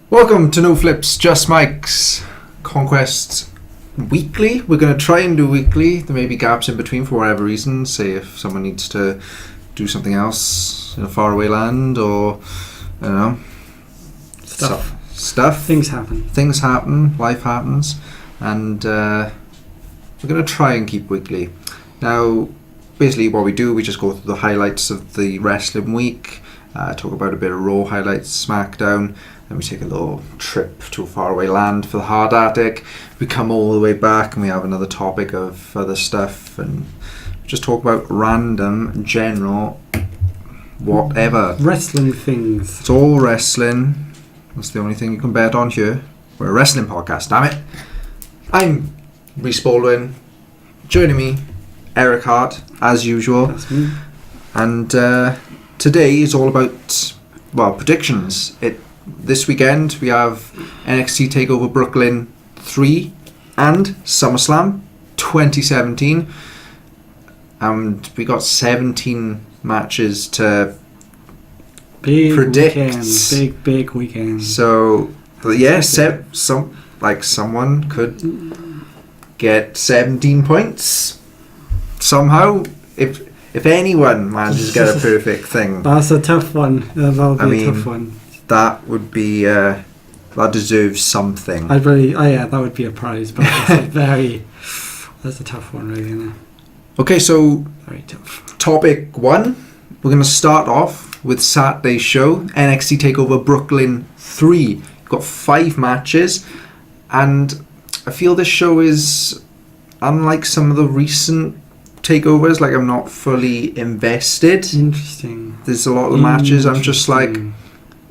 Welcome to No Flips, Just Mics, CONQUEST weekly. We're going to try and do weekly. There may be gaps in between for whatever reason. Say if someone needs to do something else in a faraway land, or I don't know, stuff. Things happen. Life happens, and we're going to try and keep weekly. Now, basically, what we do, we just go through the highlights of the wrestling week, talk about a bit of Raw highlights, SmackDown. Then we take a little trip to a faraway land for the hard attic. We come all the way back and we have another topic of other stuff and just talk about random, general, whatever. Wrestling things. It's all wrestling. That's the only thing you can bet on here. We're a wrestling podcast, damn it. I'm Rhys Baldwin. Joining me, Eric Hart, as usual. That's me. And today is all about, predictions. This weekend we have NXT Takeover Brooklyn 3 and SummerSlam 2017, and we got 17 matches to predict. Big weekend. So someone could get 17 points somehow if anyone manages to get a perfect thing. That's a tough one. That'll be a tough one. That would be that deserves something. that would be a prize, but that's a tough one, really, isn't it? Okay, so Very tough. Topic 1, we're going to start off with Saturday's show, NXT Takeover Brooklyn 3. You've got 5 matches, and I feel this show is unlike some of the recent takeovers. Like, I'm not fully invested. Interesting. There's a lot of the matches I'm just like,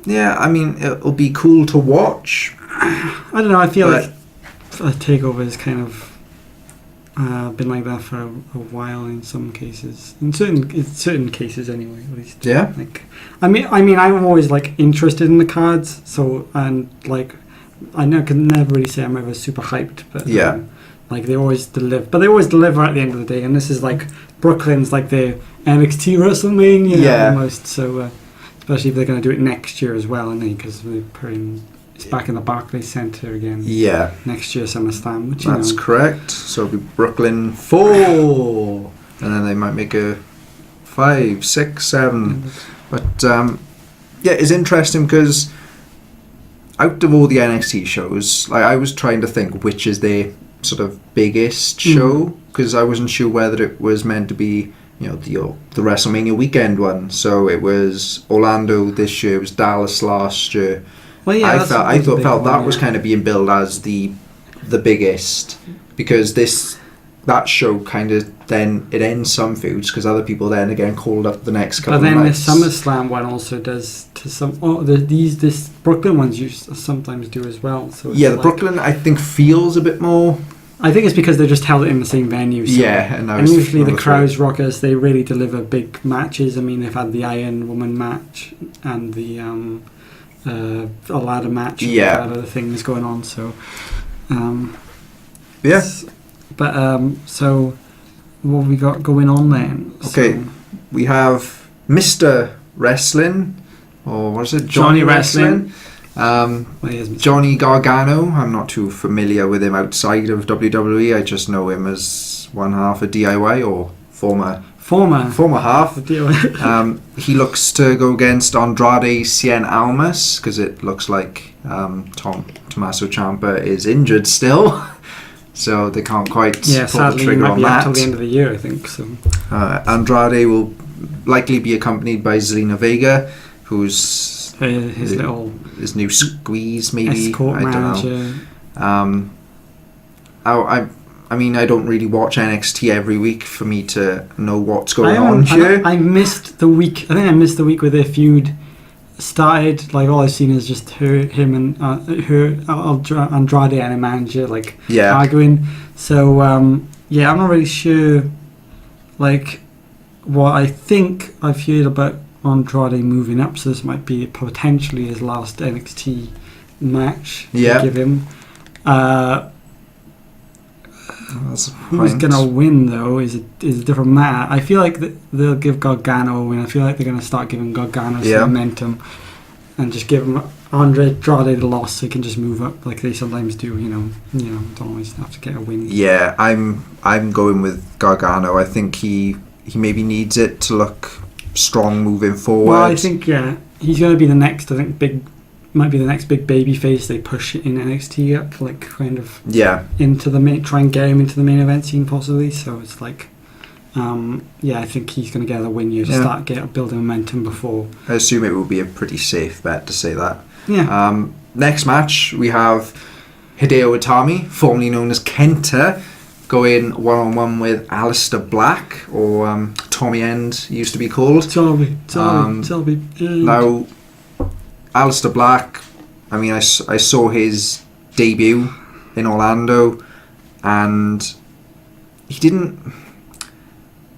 yeah, I mean, it'll be cool to watch. I don't know, I feel like a takeover has kind of been like that for a while in some cases. In certain cases anyway, at least. Yeah. I mean I'm always interested in the cards, so, and I can never really say I'm ever super hyped, but yeah. They always deliver, but they always deliver at the end of the day, and this is Brooklyn's the NXT WrestleMania almost, so especially if they're going to do it next year as well, aren't they? Because it's back in the Barclays Center again. Yeah. Next year, SummerSlam, which that's correct. So it'll be Brooklyn 4, and then they might make a 5, 6, 7. But it's interesting because out of all the NXT shows, I was trying to think which is their sort of biggest show, because I wasn't sure whether it was meant to be, the WrestleMania weekend one. So it was Orlando this year, it was Dallas last year. Well, yeah, I felt that was kind of being billed as the biggest, because that show kind of then it ends some feuds because other people then again called up the next couple of nights. But then the SummerSlam one also does to some. This Brooklyn ones you sometimes do as well. So the Brooklyn I think feels a bit more. I think it's because they just held it in the same venue. So, and usually the Crowds Rockers, they really deliver big matches. I mean, they've had the Iron Woman match and the a ladder match. Yeah, and other things going on. So, so what have we got going on then? Okay, we have Mr. Wrestling, or what is it? Johnny Wrestling. Johnny Gargano. I'm not too familiar with him outside of WWE. I just know him as one half of DIY, or former half. He looks to go against Andrade Cien Almas because it looks like Tommaso Ciampa is injured still, so they can't quite pull the trigger on that. Until the end of the year, I think. So Andrade will likely be accompanied by Zelina Vega, who's his new squeeze, maybe. Escort manager. Don't know. I mean, I don't really watch NXT every week for me to know what's going on here. I missed the week. I think I missed the week where their feud started. All I've seen is just him and Andrade and a manager arguing. So I'm not really sure. What I think I've heard about Andrade moving up, so this might be potentially his last NXT match to give him. Who's gonna win though is a different matter. I feel like they'll give Gargano a win. I feel like they're gonna start giving Gargano some momentum and just give him Andrade lost, so he can just move up like they sometimes do. Don't always have to get a win. Yeah, I'm going with Gargano. I think he maybe needs it to look strong moving forward. Well, I think he's going to be the next. I think might be the next big baby face they push in NXT up, like kind of into the main, try and get him into the main event scene possibly. So it's like, I think he's going to get a win here to start building momentum before. I assume it will be a pretty safe bet to say that. Yeah. Next match we have Hideo Itami, formerly known as Kenta, going one-on-one with Aleister Black, or Tommy End he used to be called. Tommy. Now, Aleister Black, I mean, I saw his debut in Orlando, and he didn't...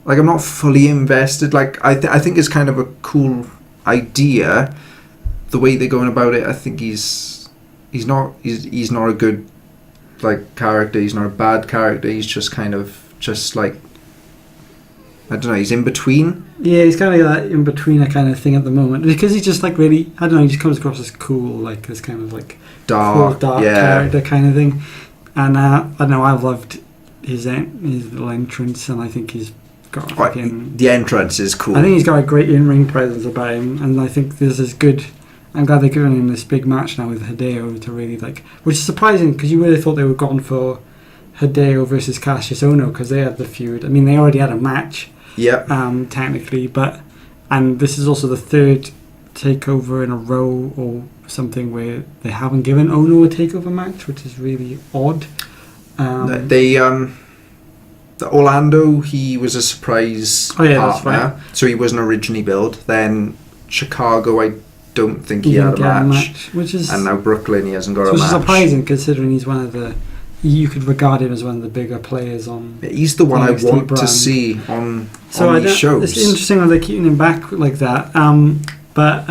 Like, I'm not fully invested. Like, I think it's kind of a cool idea, the way they're going about it. I think he's not a good character. He's not a bad character. He's just kind of like, I don't know. He's in between. Yeah, he's kind of like that in betweener kind of thing at the moment, because he's just like really, I don't know. He just comes across as cool, like this kind of like dark character kind of thing. And I don't know. I've loved his little entrance, and I think he's got the entrance is cool. I think he's got a great in-ring presence about him, and I think this is good. I'm glad they're giving him this big match now with Hideo to really which is surprising, because you really thought they would have gone for Hideo versus Cassius Ohno, because they had the feud. I mean, they already had a match, technically, and this is also the third takeover in a row or something where they haven't given Ohno a takeover match, which is really odd. The Orlando, he was a surprise partner, that's right. So he wasn't originally billed. Then Chicago, I don't think he had a match. And now Brooklyn, he hasn't got a match. Which is surprising, considering he's one of the... You could regard him as one of the bigger players on... He's the one I want to see on these shows. It's interesting that they're keeping him back like that. But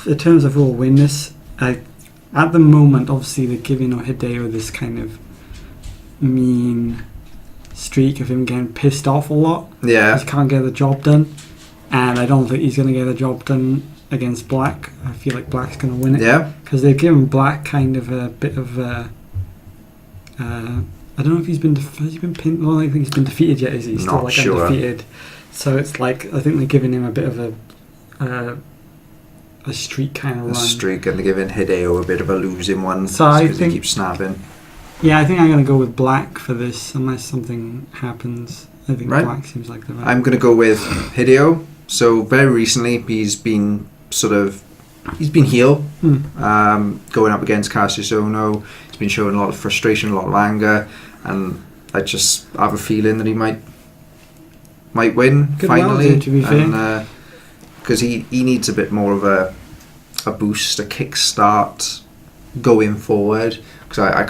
in terms of raw winners, at the moment, obviously, they're giving Hideo this kind of mean streak of him getting pissed off a lot. Yeah. He can't get the job done. And I don't think he's going to get the job done against Black. I feel like Black's going to win it. Yeah. Because they've given Black kind of a bit of I don't know if has he been pinned? Well, I don't think he's been defeated yet, is he? He's still undefeated. So it's like, I think they're giving him a bit of a streak kind of run. A streak, and they're giving Hideo a bit of a losing one. So I think he keeps snapping. Yeah, I think I'm going to go with Black for this, unless something happens. I think Black seems like the right. I'm going to go with Hideo. So very recently, he's been heel, going up against Cassius Ohno. He's been showing a lot of frustration, a lot of anger, and I just have a feeling that he might win finally. To be fair, because he needs a bit more of a boost, a kickstart going forward. Because I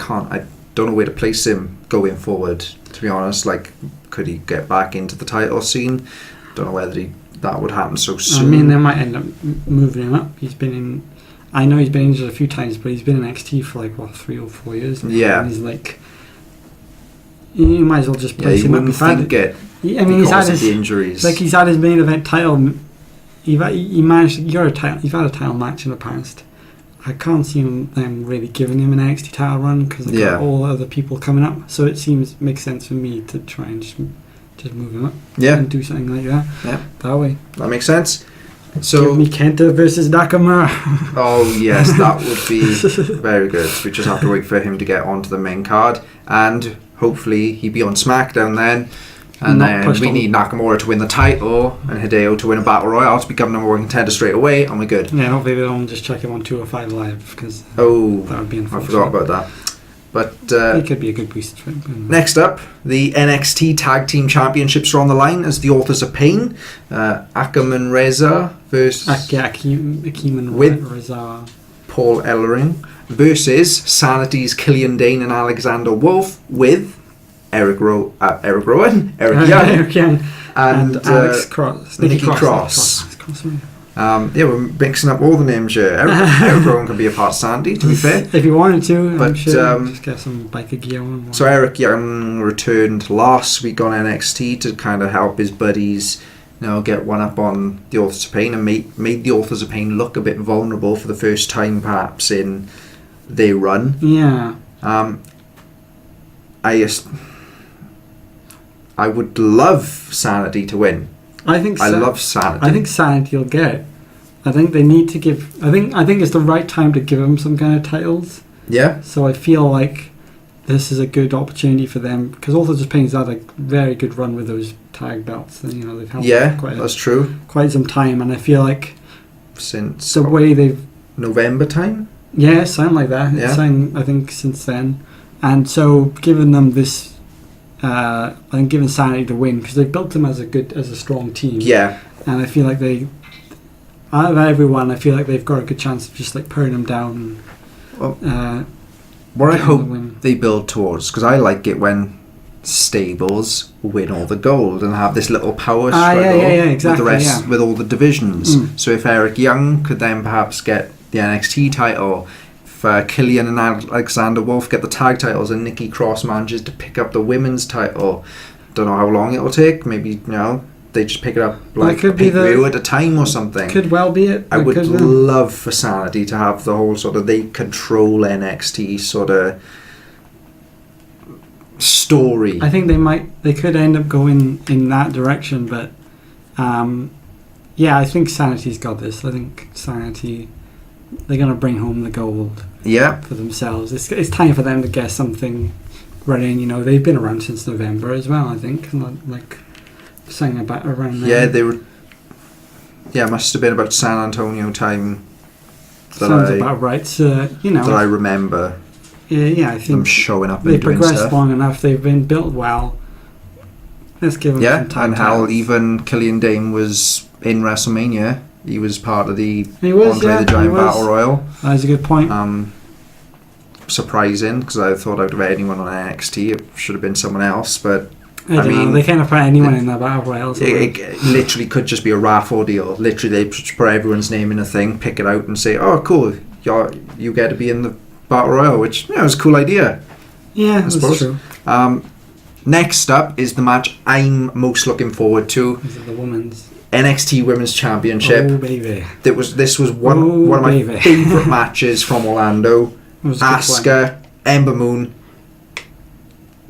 don't know where to place him going forward, to be honest. Like, could he get back into the title scene? Don't know whether that would happen so soon. I mean, they might end up moving him up. I know he's been injured a few times, but he's been in NXT for 3 or 4 years now. Yeah. And he's you might as well just place him up. He's had his injuries. He's had his main event title. You've had a title match in the past. I can't see them really giving him an NXT title run, because they've got all other people coming up. So it makes sense for me to try and just move him up. Yeah. And do something like that. Yeah. That way. That makes sense. So give me Kenta versus Nakamura. Oh yes, that would be very good. We just have to wait for him to get onto the main card, and hopefully he'd be on SmackDown then. And then we need Nakamura to win the title and Hideo to win a Battle Royale to become number 1 contender straight away, and we're good. Yeah, hopefully they don't just check him on 205 Live, because that would be unfortunate. I forgot about that. But it could be a good boost for him. Next up, the NXT Tag Team Championships are on the line as the Authors of Pain, Akam and Reza versus Akeem and Reza, Paul Ellering versus Sanity's Killian Dane and Alexander Wolf with Eric Young, and Alex Cross, Nikki Cross. We're mixing up all the names here. Eric Rowan can be a part of Sandy, to be fair. If you wanted to, but I'm sure just get some biker gear on. So Eric Young returned last week on NXT to kind of help his buddies get one up on the Authors of Pain and made the Authors of Pain look a bit vulnerable for the first time perhaps in their run. Yeah. I would love Sanity to win. I love Sanity. I think Sanity will get it. I think they need to give. I think it's the right time to give them some kind of titles. Yeah. So I feel like this is a good opportunity for them because Authors of Pain's had a very good run with those tag belts. And, they've held that's true. Quite some time, and I feel like since the way they've November time. Yeah, something like that. Yeah. It's something, I think since then, and so giving them this. I think giving Sanity the win because they built them as a strong team. Yeah. And I feel like out of everyone, I feel like they've got a good chance of just like paring them down. What I hope they build towards, because I like it when stables win all the gold and have this little power struggle exactly, with the rest, with all the divisions. So if Eric Young could then perhaps get the NXT title, if Killian and Alexander Wolf get the tag titles and Nikki Cross manages to pick up the women's title, don't know how long it will take. Maybe they just pick it up like a pay-per-view at a time or something. Could well be it. I would love for Sanity to have the whole sort of they control NXT sort of story. I think they could end up going in that direction, but I think Sanity's got this. I think Sanity, they're going to bring home the gold for themselves. It's time for them to get something running. They've been around since November as well, I think, and like saying about around there. Yeah, they were. Yeah, it must have been about San Antonio time. Sounds about right. So, that I remember. Yeah, I think them showing up. They and doing progressed stuff. long enough. They've been built well. Let's give them some time. And how even Killian Dane was in WrestleMania. He was part of the Andre the Giant Battle Royal. That's a good point. Surprising, because I thought out of anyone on NXT it should have been someone else, but I mean, they can't put anyone in the Battle Royal. It literally could just be a raffle deal. Literally, they just put everyone's name in a thing, pick it out, and say, "Oh, cool, you get to be in the Battle Royal," which was a cool idea. Yeah, that's true. Next up is the match I'm most looking forward to. Is it the women's NXT Women's Championship? Oh baby! This was one of my favourite matches from Orlando. Asuka, Ember Moon,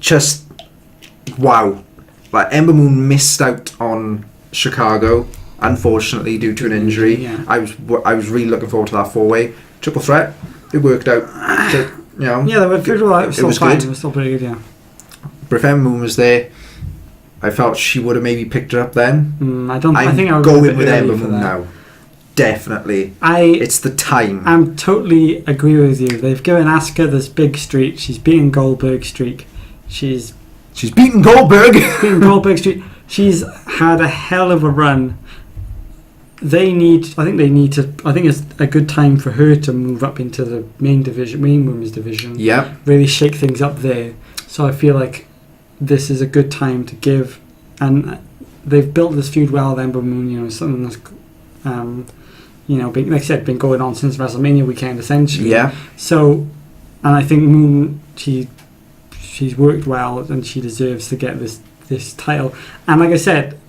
just wow! Like Ember Moon missed out on Chicago, unfortunately due to an injury. Yeah. I was really looking forward to that 4-way triple threat. It worked out. Yeah, they were good. It was good. It was still pretty good. Yeah. But if Ember Moon was there, I felt she would have maybe picked her up then. I think I would go with Ember Moon now. Definitely. it's the time. I'm totally agree with you. They've given Asuka this big streak. She's beaten Goldberg's streak. She's beaten Goldberg. Goldberg's streak. She's had a hell of a run. I think it's a good time for her to move up into the main women's division. Yeah. Really shake things up there. So I feel like this is a good time to give, and they've built this feud well with Ember Moon. Something that's like I said, been going on since WrestleMania weekend essentially. Yeah. So, and I think Moon, she's worked well and she deserves to get this title. And like I said,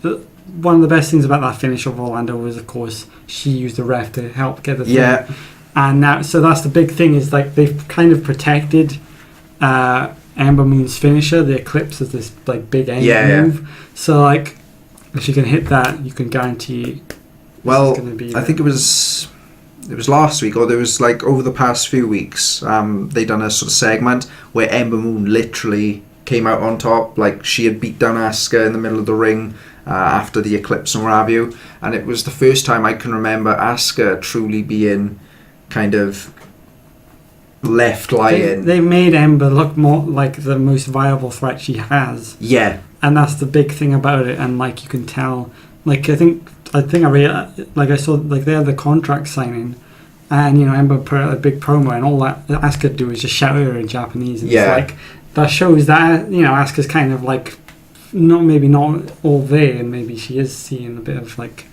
one of the best things about that finish of Orlando was, of course, she used the ref to help get the thing. Yeah. And now, so that's the big thing, is like they've kind of protected Ember Moon's finisher, the Eclipse, as this like big end move. Yeah. So like, if you can hit that, you can guarantee. Well, I think it was last week, or there was like over the past few weeks, they done a sort of segment where Ember Moon literally came out on top, like she had beat down Asuka in the middle of the ring after the Eclipse and what have you, and it was the first time I can remember Asuka truly being kind of left lying. They made Ember look more like the most viable threat she has. Yeah. And that's the big thing about it, and like you can tell, like I think I really, like I saw, like they had the contract signing, and Ember put out a big promo, and all that Asuka could do is just shout at her in Japanese, and it's like that shows that Asuka's kind of like maybe not all there, and maybe she is seeing a bit of like,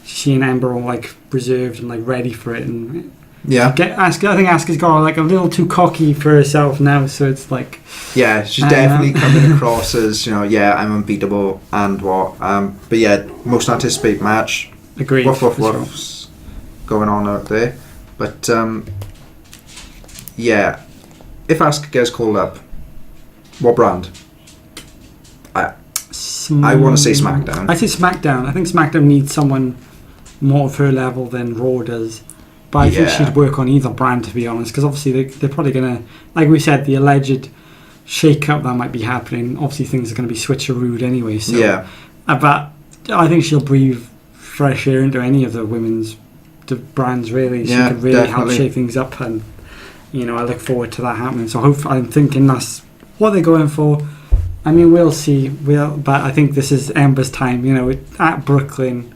she and Ember are like reserved and like ready for it, and Yeah. I think Asuka's got like a little too cocky for herself now, so it's like... Yeah, she's definitely coming across as, I'm unbeatable and what. But yeah, most anticipated match. Agreed. What's going on out there. But, yeah, if Asuka gets called up, what brand? I want to say SmackDown. I say SmackDown. I think SmackDown needs someone more of her level than Raw does. But I think she'd work on either brand, to be honest, because obviously they're probably going to, like we said, the alleged shake-up that might be happening, obviously things are going to be switcherooed anyway. So, yeah. But I think she'll breathe fresh air into any of the women's brands, really. She could really help shake things up, and, I look forward to that happening. So I'm thinking that's what they're going for. I mean, we'll see. But I think this is Ember's time, at Brooklyn.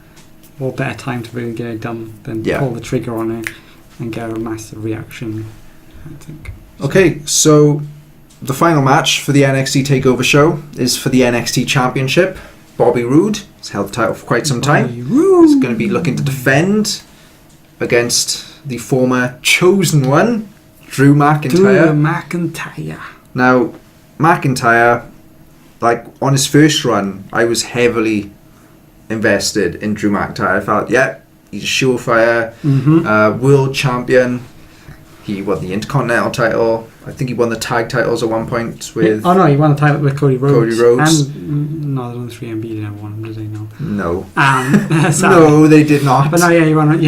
What better time to really get it done than pull the trigger on it and get a massive reaction, I think. Okay, so the final match for the NXT Takeover show is for the NXT Championship. Bobby Roode has held the title for quite some time. He's going to be looking to defend against the former chosen one, Drew McIntyre. Now, McIntyre, like on his first run, I was heavily invested in Drew McIntyre. I felt, he's a surefire world champion. He won the Intercontinental title. I think he won the tag titles at one point with... he won the title with Cody Rhodes. And no, the 3MB didn't have one, did they? No. No, they did not. But no, he won.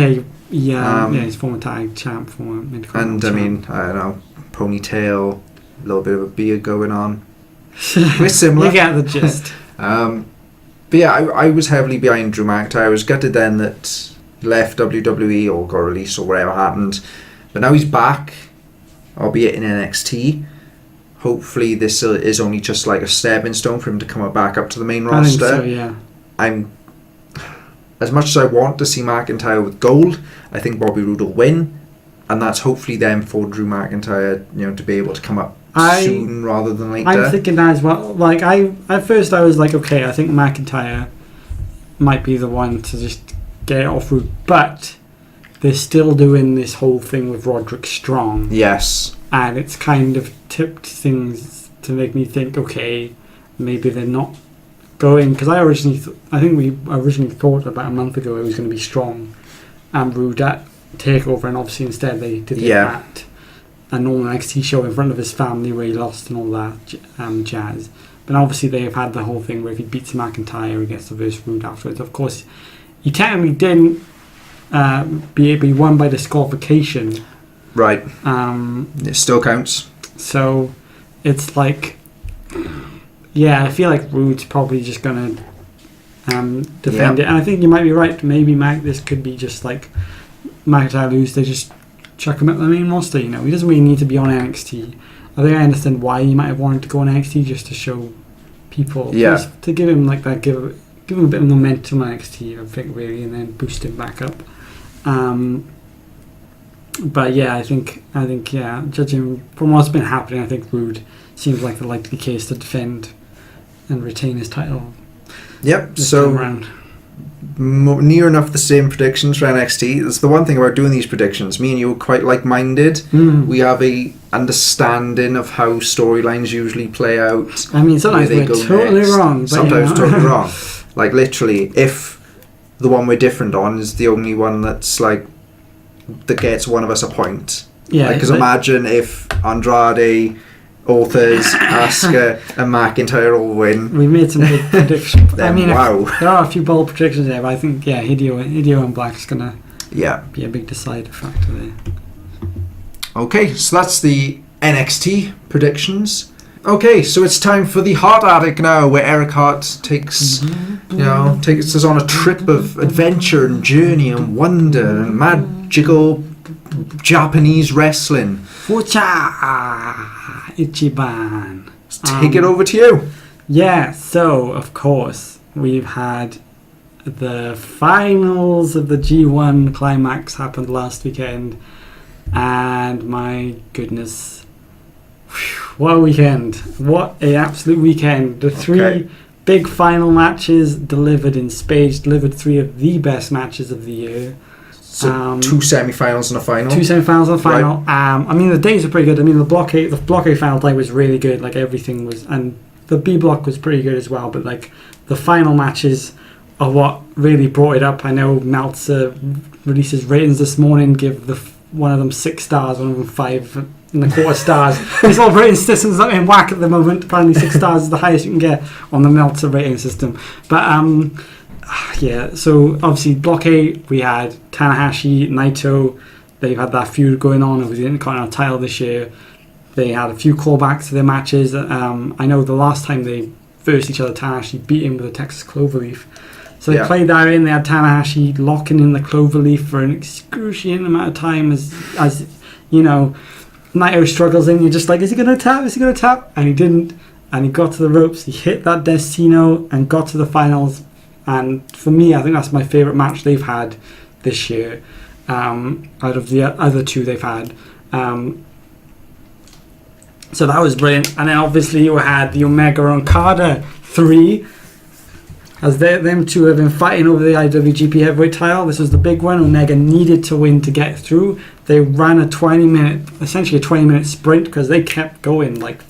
He's former tag champ, former Intercontinental champ. I don't know, ponytail, a little bit of a beard going on. We're similar. You get the gist. But yeah, I was heavily behind Drew McIntyre. I was gutted then that he left WWE or got released or whatever happened. But now he's back, albeit in NXT. Hopefully this is only just like a stepping stone for him to come back up to the main roster. I think so, yeah. I'm, as much as I want to see McIntyre with gold, I think Bobby Roode will win. And that's hopefully then for Drew McIntyre, to be able to come up soon rather than later. I'm thinking that as well. Like, at first I was like, okay, I think McIntyre might be the one to just get it off Roode, but they're still doing this whole thing with Roderick Strong. Yes. And it's kind of tipped things to make me think, okay, maybe they're not going, because I think we originally thought about a month ago it was going to be Strong and Roode at Takeover, and obviously instead they did that a normal NXT show in front of his family where he lost and all that jazz. But obviously they have had the whole thing where if he beats McIntyre he gets the versus Roode afterwards. Of course he technically didn't be won by disqualification, right? It still counts. So it's like, I feel like Roode's probably just gonna defend it, and I think you might be right. Maybe this could be just like McIntyre lose, they just chuck him at the main roster. He doesn't really need to be on NXT. I think I understand why he might have wanted to go on NXT, just to show people, just to give him like that, give him a bit of momentum on NXT, I think, really, and then boost him back up. But I think judging from what's been happening, I think Roode seems like the likely case to defend and retain his title. Yep. So near enough the same predictions for NXT. That's the one thing about doing these predictions. Me and you are quite like-minded. We have a understanding of how storylines usually play out. I mean, sometimes we're totally wrong. Sometimes totally wrong. Like literally, if the one we're different on is the only one that's like that gets one of us a point. Yeah. Because imagine if Andrade, Authors, Asuka and McIntyre all win. We made some big predictions. Wow. There are a few bold predictions there, but I think Hideo and Black's gonna be a big decider factor there. Okay, so that's the NXT predictions. Okay, so it's time for the Hart Attic now, where Eric Hart takes us on a trip of adventure and journey and wonder and magical Japanese wrestling. Fucha Ichiban. Take it over to you. Yeah, so of course we've had the finals of the G1 climax happened last weekend, and my goodness, what a weekend. What a absolute weekend. The three big final matches delivered in spades, delivered three of the best matches of the year. So 2 semi-finals and a final. 2 semi-finals and a final. Right. I mean, the days were pretty good. I mean, the block A final day was really good. Like, everything was, and the B block was pretty good as well. But like, the final matches are what really brought it up. I know Meltzer releases ratings this morning, give one of them 6 stars, one of them 5.25 stars. This whole rating system's not in whack at the moment. Apparently 6 stars is the highest you can get on the Meltzer rating system. But yeah, so obviously Block A, we had Tanahashi, Naito. They've had that feud going on over the Intercontinental title this year. They had a few callbacks to their matches. I know the last time they faced each other, Tanahashi beat him with a Texas Cloverleaf. So they played that in. They had Tanahashi locking in the Cloverleaf for an excruciating amount of time as you know, Naito struggles in. You're just like, is he going to tap? Is he going to tap? And he didn't. And he got to the ropes. He hit that Destino and got to the finals. And for me, I think that's my favourite match they've had this year, out of the other 2 they've had. So that was brilliant. And then obviously you had the Omega and Okada 3, as them 2 have been fighting over the IWGP Heavyweight title. This was the big one. Omega needed to win to get through. They ran essentially a 20-minute sprint, because they kept going like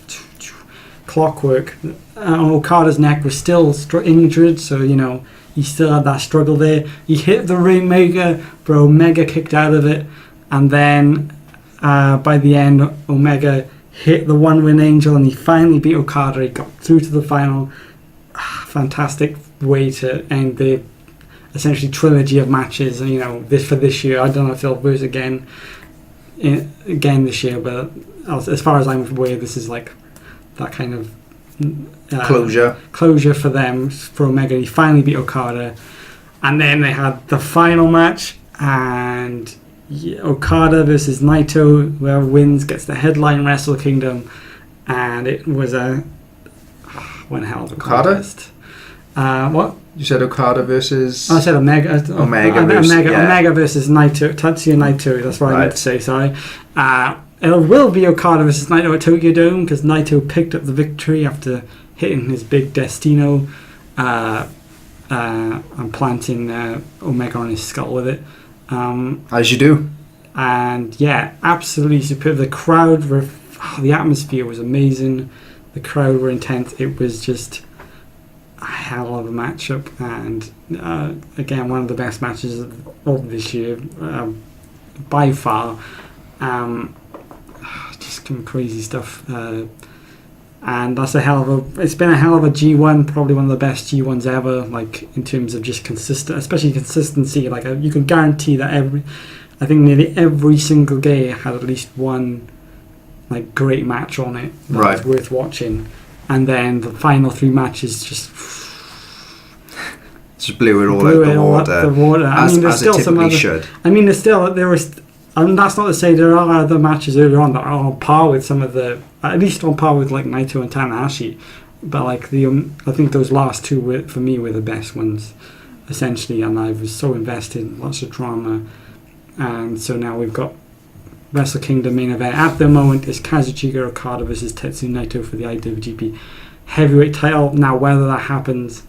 clockwork. Okada's neck was still injured, so you know he still had that struggle there. He hit the Rainmaker, but Omega kicked out of it, and then by the end, Omega hit the One-Win Angel, and he finally beat Okada. He got through to the final. Fantastic way to end the essentially trilogy of matches, and you know, this year. I don't know if they'll verse again this year, but as far as I'm aware, this is like that kind of closure for them, for Omega. He finally beat Okada, and then they had the final match, and Okada versus Naito. Whoever wins gets the headline Wrestle Kingdom, and it was one hell of a contest. What? You said Okada versus... I said Omega. Omega versus Naito. Tatsuya Naito, that's what I meant to say, sorry. It will be Okada versus Naito at Tokyo Dome, because Naito picked up the victory after hitting his big Destino and planting Omega on his skull with it. As you do. And yeah, absolutely superb. The crowd the atmosphere was amazing. The crowd were intense. It was just a hell of a matchup, and again, one of the best matches of this year by far. Just some crazy stuff, and that's it's been a hell of a G1, probably one of the best G1s ever, like in terms of just especially consistency. Like you can guarantee that I think nearly every single day had at least one like great match on it that was worth watching, and then the final 3 matches just blew it all out the water. I mean, there's still some other. Should. I mean, there was. I mean, that's not to say there are other matches earlier on that are on par with some of the, at least on par with like Naito and Tanahashi, but like I think those last 2 for me were the best ones, essentially, and I was so invested, lots of drama, and so now we've got Wrestle Kingdom main event. At the moment is Kazuchika Okada versus Tetsuya Naito for the IWGP Heavyweight title. Now, whether that happens,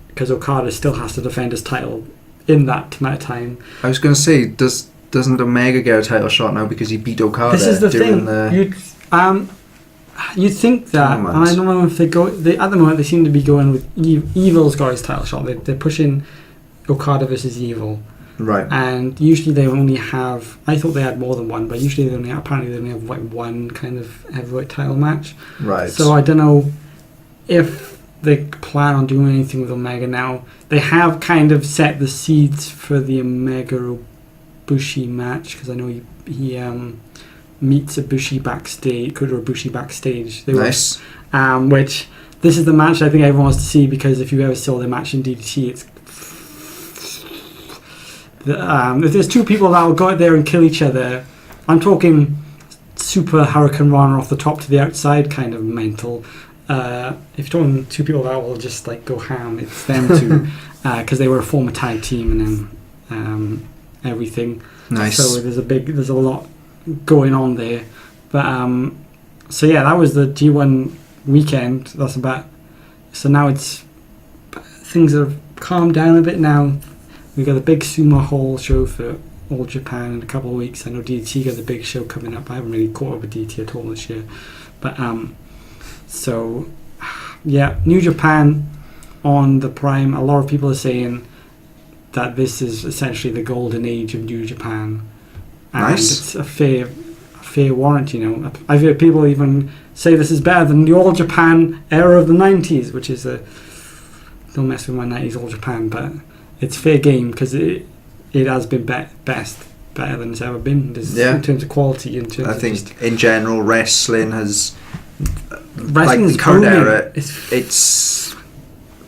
because Okada still has to defend his title in that amount of time. I was going to say, doesn't Omega get a title shot now because he beat Okada? This is the thing. You'd think that, and I don't know if at the moment they seem to be going with Evil's got his title shot. They're pushing Okada versus Evil. Right. And usually they only have, I thought they had more than one, but usually they only have like one kind of heavyweight title match. Right. So I don't know if they plan on doing anything with Omega now. They have kind of set the seeds for the Omega Ibushi match, because I know he meets Ibushi backstage, Kota Ibushi backstage. Nice. Which, this is the match I think everyone wants to see, because if you ever saw the match in DDT, it's if there's 2 people that will go out there and kill each other, I'm talking super Hurricane Rana off the top to the outside kind of mental. If you're talking 2 people that will just like go ham, it's them 2, because they were a former tag team, and then everything. Nice. So there's a lot going on there. But so yeah, that was the G1 weekend. That's about. So now things have calmed down a bit now. We've got a big Sumo Hall show for All Japan in a couple of weeks. I know DDT got the big show coming up. I haven't really caught up with DDT at all this year, but so yeah, New Japan on the Prime. A lot of people are saying that this is essentially the golden age of New Japan, and it's a fair warrant. You know, I've heard people even say this is better than the All Japan era of the 90s, which is don't mess with my 90s All Japan, but it's fair game because it has been better than it's ever been. In terms of quality. I think in general wrestling has like the current era. It's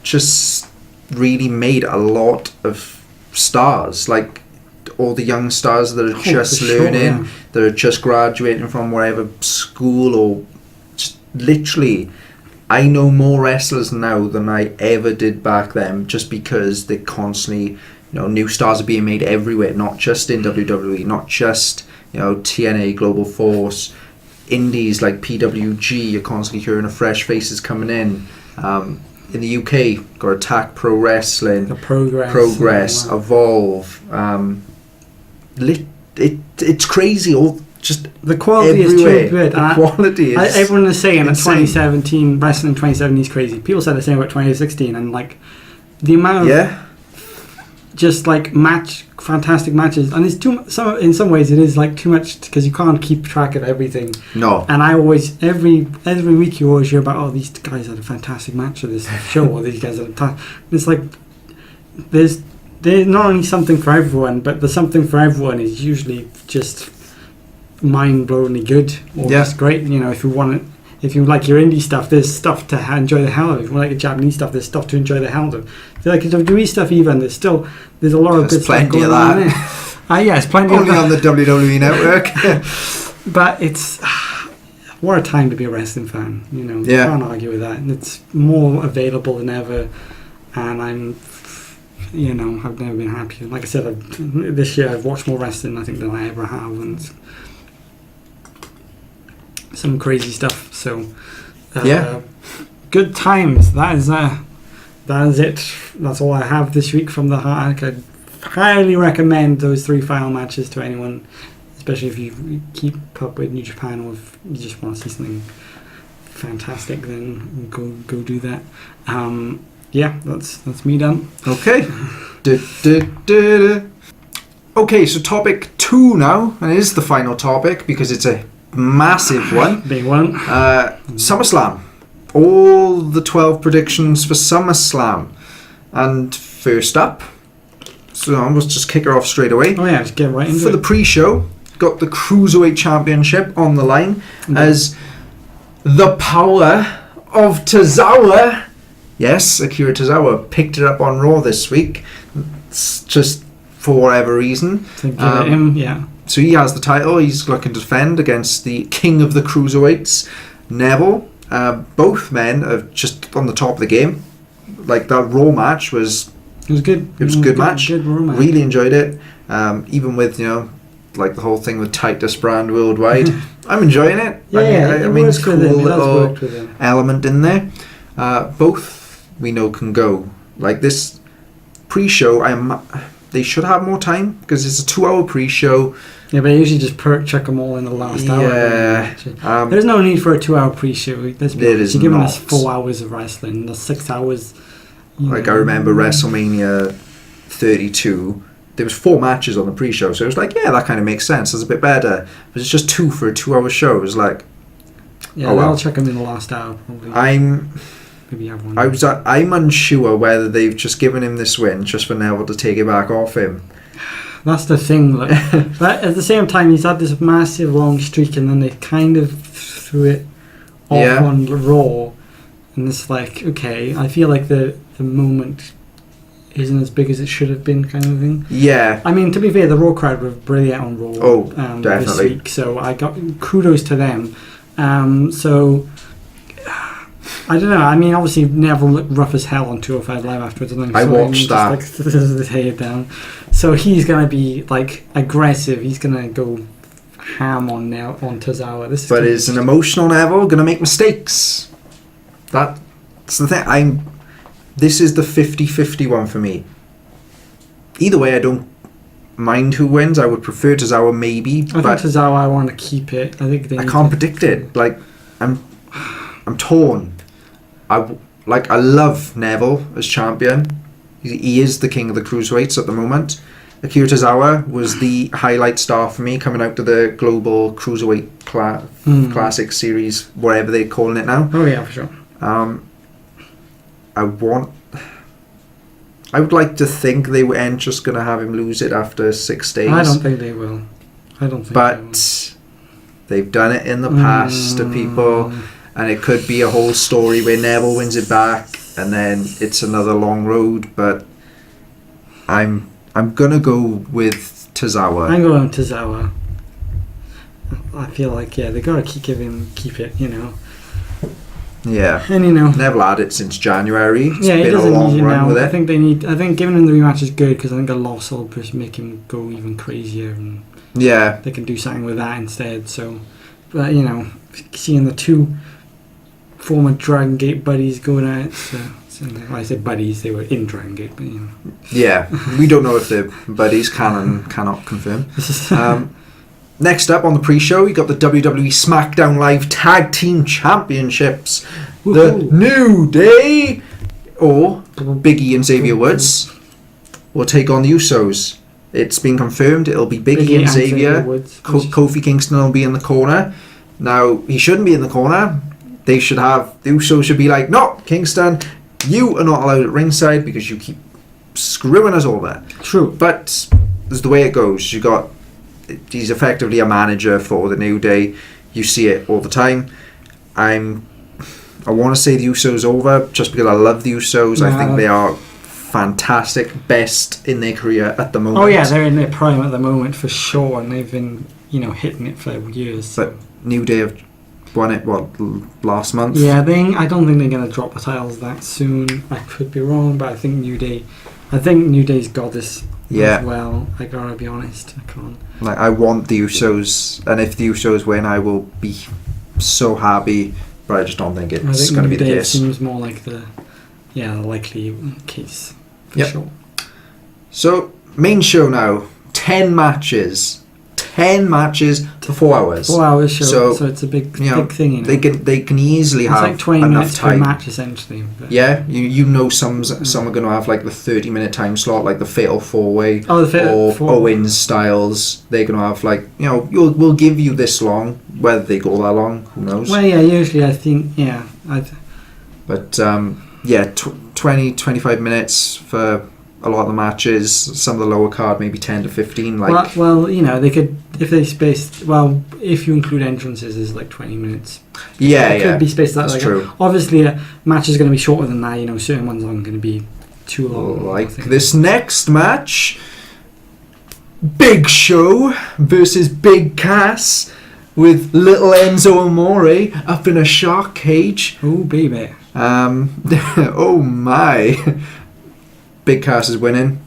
just really made a lot of stars, like all the young stars that are just learning, that are just graduating from wherever school, or just literally, I know more wrestlers now than I ever did back then, just because they constantly, new stars are being made everywhere, not just in WWE, not just TNA, Global Force, indies like PWG. You're constantly hearing of fresh faces coming in. In the UK, got Attack Pro Wrestling, Progress, Evolve. It's crazy. All just the quality everywhere. Is too good. The quality is. Everyone is saying that insane. 2017 wrestling 2017 is crazy. People said the same about 2016, and like the amount of just like fantastic matches, and it's in some ways it is like too much because you can't keep track of everything. No. And I always every week you always hear about these guys had a fantastic match at this show, or these guys had it's like there's not only something for everyone, but the something for everyone is usually just mind-blowingly good, or just great. If you like your indie stuff, there's stuff to enjoy the hell of. If you like your Japanese stuff, there's stuff to enjoy the hell of. If you like your WWE stuff, even there's a lot of good stuff going on there. Yes, plenty. Only on the WWE network. But it's what a time to be a wrestling fan. You can't argue with that. And it's more available than ever, and I've never been happier. Like I said, this year I've watched more wrestling, I think, than I ever have, and some crazy stuff. So good times. That is it. That's all I have this week from the Hart. I'd highly recommend those 3 final matches to anyone, especially if you keep up with New Japan, or if you just want to see something fantastic, then go do that. That's me done. Okay. Okay, so topic 2 now, and it is the final topic because it's a massive one. Big one. SummerSlam. All the 12 predictions for SummerSlam. And first up, so let's just kick her off straight away. Oh yeah, just get right into it. For the pre-show, got the Cruiserweight Championship on the line as the power of Tozawa. Yes, Akira Tozawa picked it up on Raw this week. It's just for whatever reason. To give it him, yeah. So he has the title. He's looking to defend against the king of the cruiserweights, Neville. Both men are just on the top of the game. Like that Raw match was. It was good. It was a good match. Good Raw match. Really enjoyed it. Even with like the whole thing with Titus Brand worldwide. I'm enjoying it. I mean it's a cool little element in there. Both we know can go. Like this pre-show, they should have more time because it's a 2-hour pre-show. Yeah, but they usually just chuck them all in the last hour. Yeah. There's no need for a 2-hour pre-show. You're giving us 4 hours of wrestling. There's 6 hours. Like I remember WrestleMania 32. There was 4 matches on the pre-show, so it was like, that kind of makes sense. It's a bit better. But it's just 2 for a 2-hour show. It was like, I'll check them in the last hour probably. Maybe have one. I'm unsure whether they've just given him this win just for Neville to take it back off him. That's the thing. But at the same time, he's had this massive long streak, and then they kind of threw it off on Raw, and it's like, okay, I feel like the moment isn't as big as it should have been, kind of thing. Yeah. I mean, to be fair, the Raw crowd were brilliant on Raw. Definitely. This week, so I got kudos to them. So I don't know. I mean, obviously Neville looked rough as hell on 205 Live afterwards. And I watched that. Just like his head down. So he's gonna be like aggressive. He's gonna go ham on Tozawa. But is an emotional Neville gonna make mistakes? That's the thing. This is the 50-50 one for me. Either way, I don't mind who wins. I would prefer Tozawa maybe, I think Tozawa, I want to keep it. I think I can't predict it. Like, I'm torn. I love Neville as champion. He is the king of the cruiserweights at the moment. Akira Tozawa was the highlight star for me coming out to the Global Cruiserweight Classic Series, whatever they're calling it now. Oh yeah, for sure. I would like to think they weren't just going to have him lose it after 6 days. I don't think they will. But they've done it in the past to people, and it could be a whole story where Neville wins it back, and then it's another long road. But I'm gonna go with Tozawa. I'm going Tozawa. I feel like they gotta keep it, you know. Yeah, and you know Neville had it since January. It's he been a doesn't long need it run now. with it. I think giving him the rematch is good because I think a loss will just make him go even crazier, and they can do something with that instead. So, but you know, seeing the two former Dragon Gate buddies going at it. So I say buddies, they were in Dragon Gate, but you know. Yeah, we don't know if they're buddies. Cannot confirm. Next up on the pre-show, we got the WWE SmackDown Live Tag Team Championships. Woo-hoo. The New Day, or Big E and Xavier Woods, will take on the Usos. It's been confirmed it'll be Big E and Xavier. Kofi Kingston will be in the corner. Now, he shouldn't be in the corner. The Usos should be like, no, Kingston, you are not allowed at ringside because you keep screwing us over. True. But this is the way it goes. He's effectively a manager for the New Day. You see it all the time. I want to say the Usos over just because I love the Usos. I think they are fantastic, best in their career at the moment. Oh yeah, they're in their prime at the moment for sure, and they've been hitting it for years. So. But New Day have won it last month. Yeah, I don't think they're going to drop the titles that soon. I could be wrong, but I think New Day's got this. As well, I gotta be honest, I can't. I want the Usos, and if the Usos win, I will be so happy. But I just don't think it's going to be the case. Seems more like the likely case. For sure. So main show now, 10 matches. 10 matches for 4 hours. 4 hours show, so it's a big thing. You know? They can easily it's have like 20 enough minutes time. per match essentially. But Some are going to have like the 30-minute time slot, like the Fatal 4-Way or Owens Styles. They're going to have we'll give you this long. Whether they go that long, who knows? Well, yeah, usually I think But 20-25 minutes for a lot of the matches. Some of the lower card maybe 10 to 15. They could if they spaced. Well, if you include entrances, is like 20 minutes. It could be spaced that. That's true. Obviously, a match is going to be shorter than that. Certain ones aren't going to be too long. Like this next match, Big Show versus Big Cass with little Enzo Amore up in a shark cage. Oh baby. Oh my. Big Cass is winning.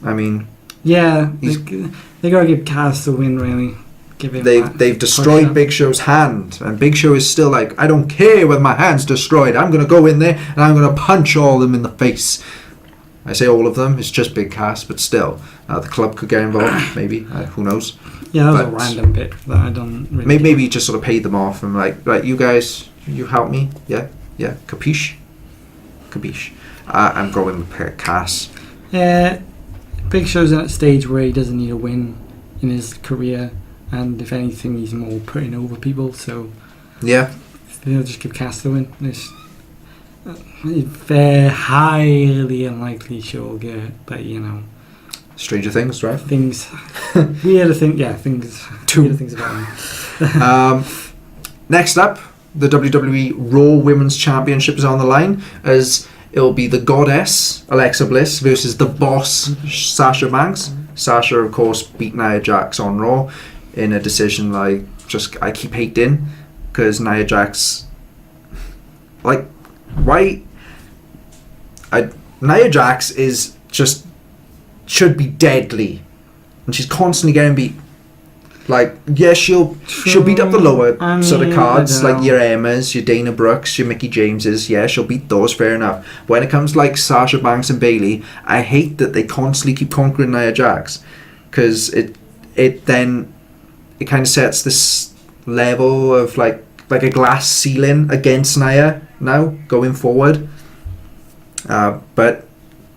I mean, they gotta give Cass the win. Really, give him. They've destroyed Big Show's hand, and Big Show is still like, I don't care whether my hand's destroyed. I'm gonna go in there and I'm gonna punch all of them in the face. I say all of them. It's just Big Cass, but still, the club could get involved. Maybe who knows? Yeah, that was a random bit that I don't. Really maybe just sort of paid them off and like you guys, you help me. Yeah, capiche. I'm going with Cass. Big Show's at a stage where he doesn't need a win in his career, and if anything, he's more putting over people. So they'll just give Cass the win. It's very highly unlikely she'll get it, but Stranger Things, right? Things weirder things. Yeah, weirder things about him. Next up, the WWE Raw Women's Championship is on the line as it'll be the Goddess Alexa Bliss versus the Boss Sasha Banks. Sasha, of course, beat Nia Jax on Raw in a decision I keep hating because Nia Jax, Nia Jax is just should be deadly, and she's constantly getting beat. She'll beat up the lower sort of cards, like your Emmas, your Dana Brooks, your Mickey Jameses. Yeah, she'll beat those, fair enough. When it comes to like Sasha Banks and Bayley, I hate that they constantly keep conquering Nia Jax. because it kind of sets this level of like a glass ceiling against Nia now going forward. But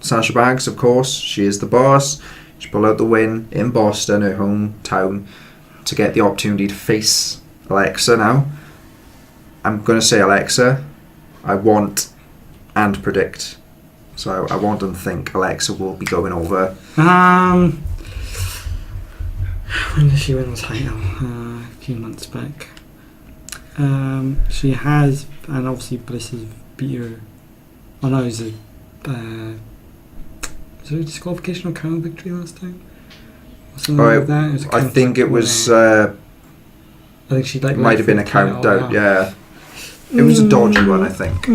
Sasha Banks, of course, she is the boss. She pulled out the win in Boston, her hometown, to get the opportunity to face Alexa now. I'm going to say Alexa. I want and predict. So I want and think Alexa will be going over. When did she win the title? A few months back. She has, and obviously Bliss has beat her. Oh no, was it a disqualification or count victory last time? Or something like that? It was a I think it was. I think she like might have been a count out. Yeah, it was a dodgy one, I think.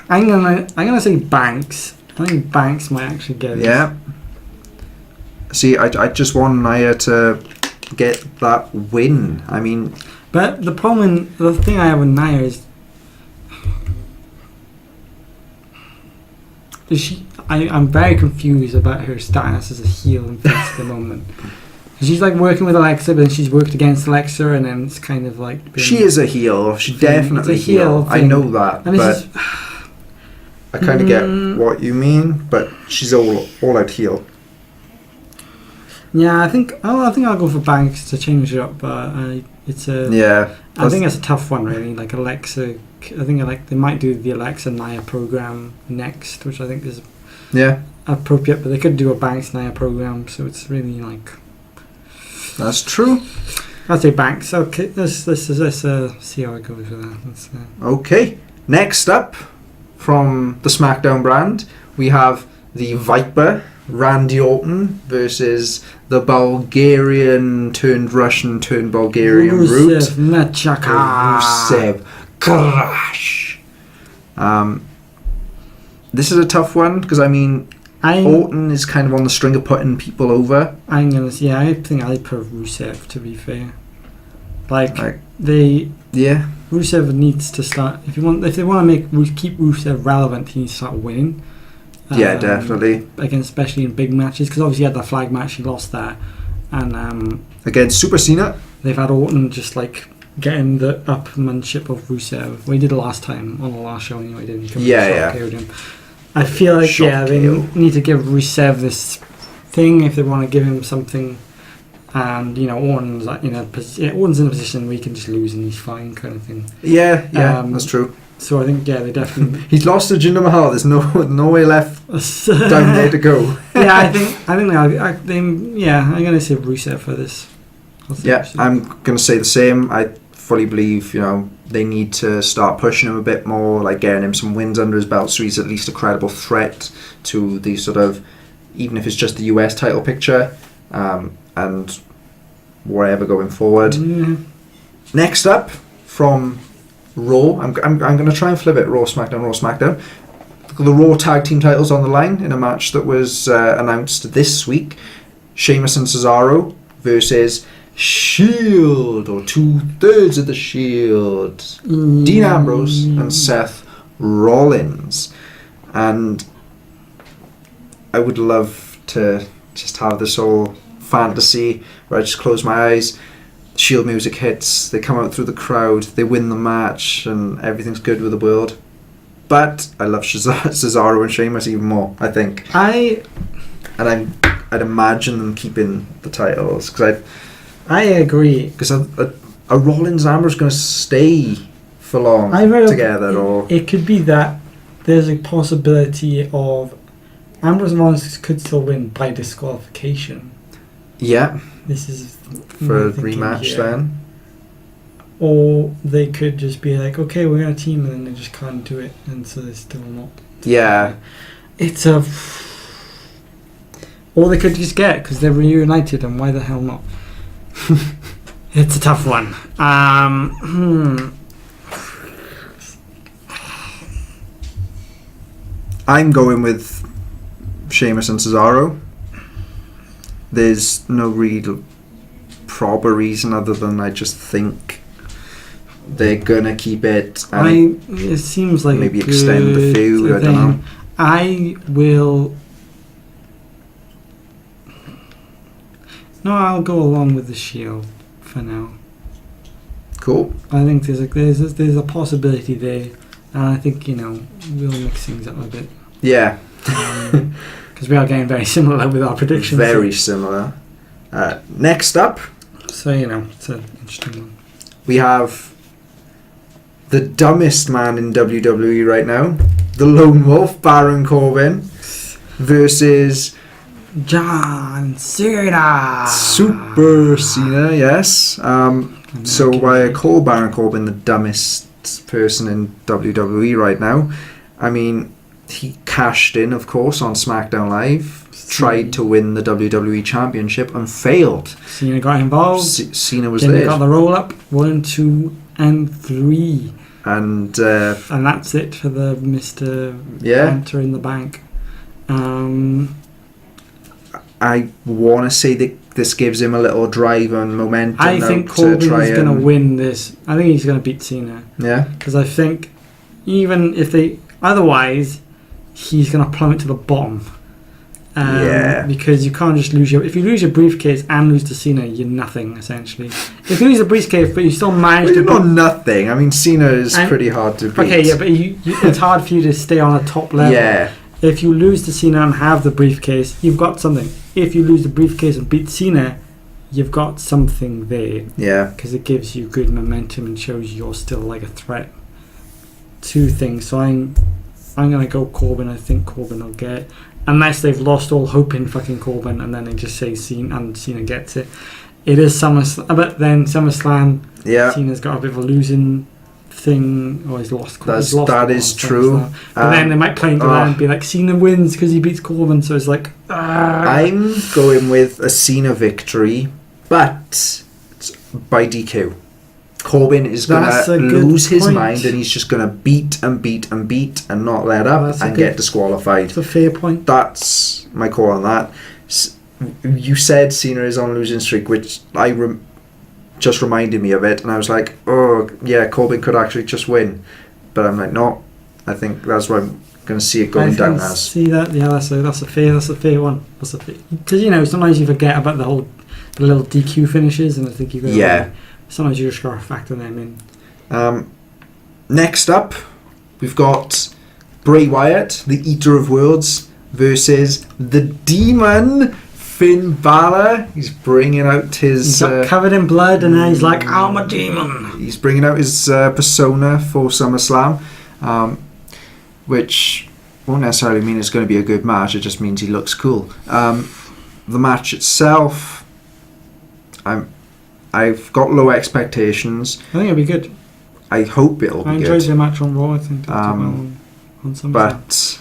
I'm gonna say Banks. I think Banks might actually get it. Yeah. See, I just want Nia to get that win. I mean, but the thing I have with Nia is she. I'm very confused about her status as a heel and face at the moment. She's like working with Alexa, but then she's worked against Alexa, and then it's kind of like she is a heel. She definitely it's a heel. I know that, and but I kind of get what you mean. But she's all out heel. Yeah, I think I'll go for Banks to change it up, but it's a I think it's a tough one really. Like Alexa, I think they might do the Alexa Nia program next, which I think is appropriate. But they could do a Banks Nia program, so it's really like. That's true. I'll say Banks. Okay, let's see how it goes with that. Okay, next up from the SmackDown brand, we have the Viper, Randy Orton versus the Bulgarian turned Russian turned Bulgarian Root. Rusev Crash. This is a tough one because I mean. Orton is kind of on the string of putting people over. I think I put Rusev, to be fair. Rusev needs to start if they want to keep Rusev relevant, he needs to start winning. Yeah, definitely. Again, especially in big matches, because obviously he had that flag match, he lost that, and against Super Cena, they've had Orton just like getting the upmanship of Rusev. We did it last time on the last show anyway, didn't he? Him. I feel like they need to give Rusev this thing if they want to give him something, and Orton's in a position where he can just lose and he's fine, kind of thing. Yeah, that's true. So I think they definitely he's lost to Jinder Mahal. There's no way left down there to go. I think I'm gonna say Rusev for this. Rusev. I'm gonna say the same. I fully believe they need to start pushing him a bit more, like getting him some wins under his belt so he's at least a credible threat to the sort of, even if it's just the US title picture, and wherever going forward. Next up from Raw, I'm going to try and flip it, Raw SmackDown. The Raw tag team titles on the line in a match that was announced this week. Sheamus and Cesaro versus Shield, or 2/3 of the Shield. Dean Ambrose and Seth Rollins. And I would love to just have this whole fantasy where I just close my eyes, Shield music hits, they come out through the crowd, they win the match, and everything's good with the world. But I love Cesaro and Sheamus even more, I think. I'd imagine them keeping the titles, because I agree. Because a Rollins and Ambrose going to stay for long together, or it could be that there's a possibility of Ambrose and Rollins could still win by disqualification. Yeah. This is for a rematch then. Or they could just be like, okay, we're going to team, and then they just can't do it, and so they're still not. Yeah. It's a. Or they could just get it because they're reunited, and why the hell not? It's a tough one. I'm going with Sheamus and Cesaro. There's no real proper reason other than I just think they're gonna keep it. It seems like maybe extend the feud. I don't know. I will No, I'll go along with the Shield for now. Cool. I think there's a possibility there, and I think we'll mix things up a bit. Yeah. Because we are getting very similar with our predictions. Very similar. Next up, so it's an interesting one. we have the dumbest man in WWE right now, the Lone Wolf, Baron Corbin, versus John Cena. Super Cena, yes. So why I call Baron Corbin the dumbest person in WWE right now, I mean, he cashed in, of course, on SmackDown Live, tried to win the WWE Championship and failed. Cena got involved. Cena was Cena there. got the roll up, 1, 2, and 3. And that's it for the Mr. Enter in the Bank. I want to say that this gives him a little drive and momentum. I think Corbin is going to win this. I think he's going to beat Cena. Yeah. Because I think even if they... Otherwise, he's going to plummet to the bottom. Because you can't just lose your... If you lose your briefcase and lose to Cena, you're nothing, essentially. If you lose a briefcase, but you still manage to... You're not nothing. I mean, Cena is pretty hard to beat. Okay, yeah, but it's hard for you to stay on a top level. Yeah. If you lose to Cena and have the briefcase, you've got something. If you lose the briefcase and beat Cena, you've got something there. Yeah. Because it gives you good momentum and shows you're still like a threat to things. So I'm going to go Corbin. I think Corbin will get it. Unless they've lost all hope in fucking Corbin and then they just say Cena and Cena gets it. It is SummerSlam. But then SummerSlam, Cena's got a bit of a losing thing, or he's lost. That is true. But then they might play into that and be like, Cena wins because he beats Corbin. So it's like, I'm going with a Cena victory, but by DQ. Corbin is going to lose his mind and he's just going to beat and not let up and get disqualified. That's a fair point. That's my call on that. You said Cena is on a losing streak, which just reminded me of it, and I was like, oh yeah, Corbin could actually just win, but I'm like, no, I think that's what I'm going to see it going down as. See that? Yeah, that's a fair one. Because sometimes you forget about the little DQ finishes, and I think you go, sometimes you just got to factor them in. Next up, we've got Bray Wyatt, the Eater of Worlds, versus the Demon, Finn Balor. He's bringing out his... He's got covered in blood and then he's like, I'm a demon. He's bringing out his persona for SummerSlam, which won't necessarily mean it's going to be a good match. It just means he looks cool. The match itself, I've got low expectations. I think it'll be good. I hope it'll be good. I enjoyed the match on Raw, I think. On SummerSlam. But...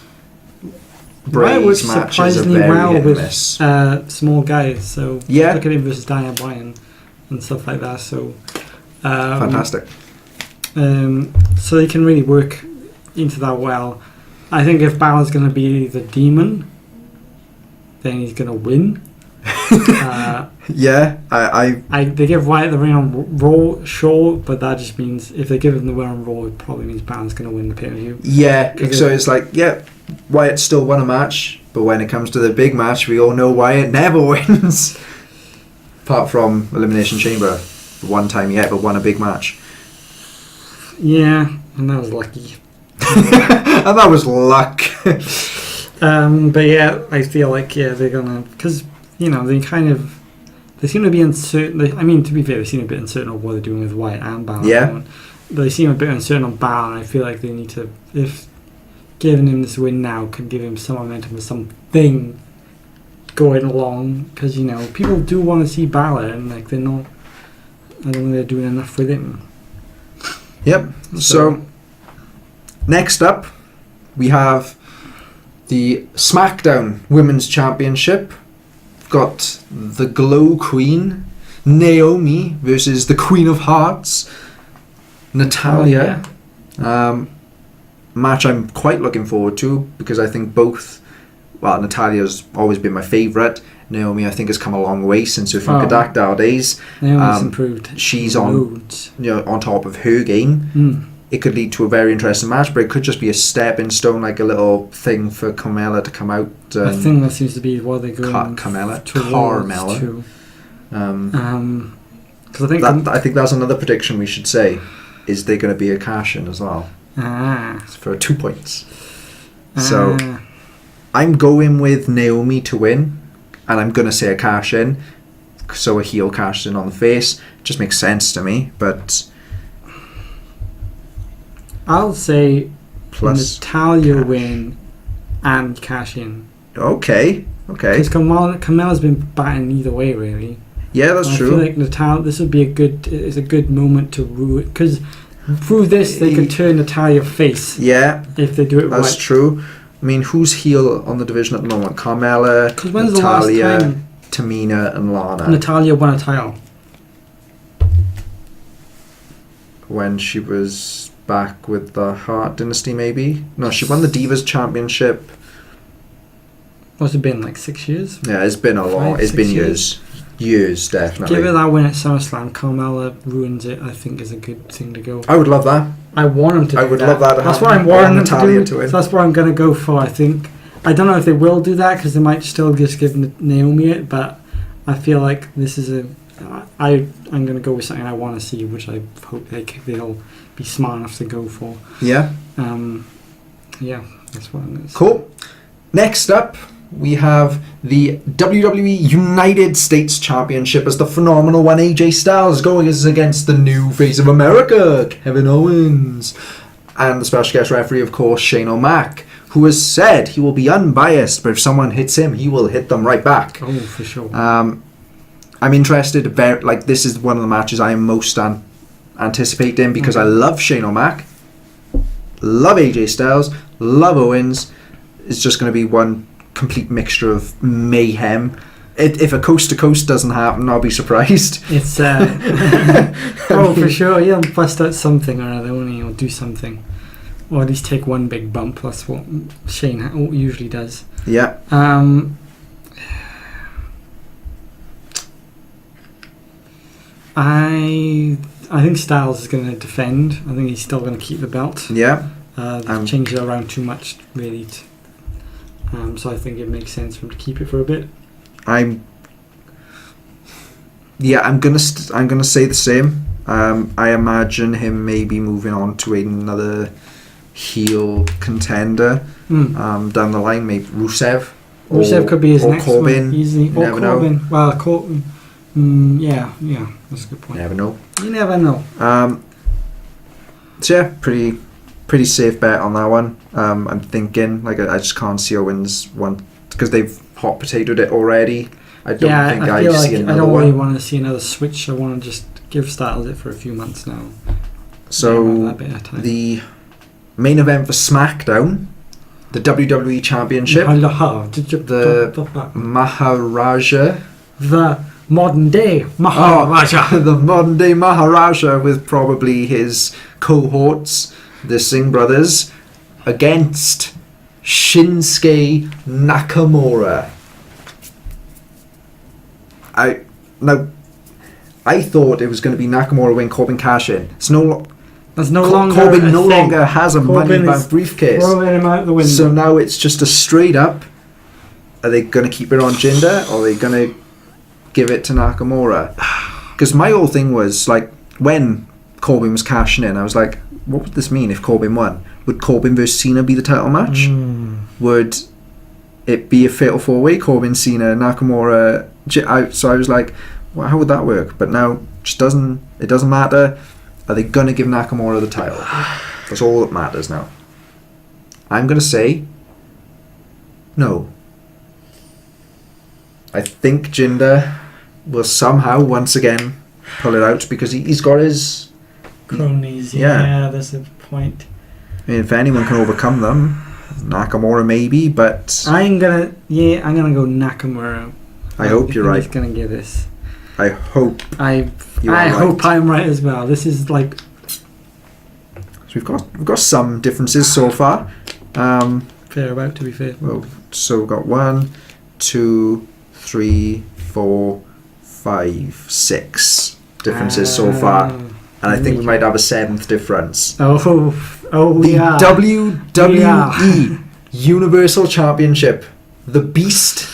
Bray's matches are very hit and miss. Small guys, so look at him versus Daniel Bryan and stuff like that. So fantastic. So they can really work into that well. I think if Balor's going to be the demon, then he's going to win. They give Wyatt the ring on Raw, sure, but that just means if they give him the win on Raw, it probably means Balor's going to win the pay-per-view. Yeah, so it's like, Wyatt still won a match, but when it comes to the big match, we all know Wyatt never wins. Apart from Elimination Chamber, one time he ever won a big match. Yeah, and that was lucky. And that was luck. But yeah, I feel like they're gonna, because they seem to be uncertain. To be fair, they seem a bit uncertain of what they're doing with Wyatt and Balor. Yeah, but they seem a bit uncertain on Balor, and I feel like they need to, if giving him this win now can give him some momentum or something going along, because people do want to see Balor, and they're not. I don't think they're doing enough with him. Yep. So next up, we have the SmackDown Women's Championship. We've got the Glow Queen, Naomi, versus the Queen of Hearts, Natalya. Match I'm quite looking forward to, because I think Natalya's always been my favourite. Naomi, I think, has come a long way since her Funkadactyl days. Naomi's improved. She's on top of her game. It could lead to a very interesting match, but it could just be a stepping stone, like a little thing for Carmella to come out. I think that seems to be what they're going Carmella. Because I think that's another prediction we should say. Is there going to be a cash-in as well? For 2 points. So I'm going with Naomi to win, and I'm going to say a cash-in. So a heel cashed in on the face. Just makes sense to me, but I'll say plus Natalia win and cash in. Okay. Because Carmella's been batting either way, really. Yeah, that's true. I feel like Natalia, this would be a good moment to ruin, because through this they could turn Natalia face. Yeah, if they do it right. That's true. I mean, who's heel on the division at the moment? Carmella, Natalia, Tamina, and Lana. Natalia won a title when she was back with the Hart dynasty, maybe? No, she won the Divas Championship. What's it been, like 6 years? Yeah, it's been a long... It's been years. Years, definitely. Give her that win at SummerSlam. Carmella ruins it, I think, is a good thing to go. I would love that. I want them to do that. I would love that. That's what I'm wanting them to do. So that's what I'm going to go for, I think. I don't know if they will do that, because they might still just give Naomi it, but I feel like this is I'm going to go with something I want to see, which I hope they'll be smart enough to go for. Yeah. Yeah, that's what I'm going to say. Cool. Next up, we have the WWE United States Championship as the phenomenal one AJ Styles going against the new face of America, Kevin Owens. And the special guest referee, of course, Shane O'Mac, who has said he will be unbiased, but if someone hits him, he will hit them right back. Oh, for sure. I'm interested. This is one of the matches I am most anticipating because I love Shane O'Mac, love AJ Styles, love Owens. It's just going to be one complete mixture of mayhem. If a coast to coast doesn't happen, I'll be surprised. It's for sure. Yeah, bust out something or other, or do something, or at least take one big bump. That's what Shane usually does. Yeah. I think Styles is going to defend. I think he's still going to keep the belt. Yeah. They've changed it around too much, really. So I think it makes sense for him to keep it for a bit. I'm gonna say the same. I imagine him maybe moving on to another heel contender down the line. Maybe Rusev. Rusev could be his next Corbin. one easily. You never know. Well, Corbin. Yeah, that's a good point. You never know. You never know. So yeah, pretty safe bet on that one. I'm thinking I just can't see Owens one because they've hot potatoed it already. I don't think I feel see like another I don't one. really want to see another switch. I want to just give Styles it for a few months now. So the main event for SmackDown, the WWE Championship, the Maharaja, the modern day Maharaja, the modern day Maharaja with probably his cohorts, the Singh brothers, against Shinsuke Nakamura. I thought it was going to be Nakamura win, Corbin cash in. Corbin no longer has a Money in the Bank briefcase. Throwing him out the window. So now it's just a straight up. Are they going to keep it on Jinder, or are they going to give it to Nakamura? Because my whole thing was when Corbin was cashing in, I was like, what would this mean if Corbin won? Would Corbin versus Cena be the title match? Would it be a fatal 4-way? Corbin, Cena, Nakamura. So I was like, well, how would that work? But now it doesn't matter. Are they going to give Nakamura the title? That's all that matters now. I'm going to say no. I think Jinder will somehow once again pull it out because he's got his cronies. Yeah, that's the point. I mean, if anyone can overcome them, Nakamura maybe, but I'm gonna go Nakamura. I hope you're right. He's gonna give this. I hope. I hope I'm right as well. This is so we've got some differences so far. Fair about, to be fair. Well, so we've got 1, 2, 3, 4, 5, 6 differences so far, and I think we might have a 7th difference. The WWE Universal Championship, the Beast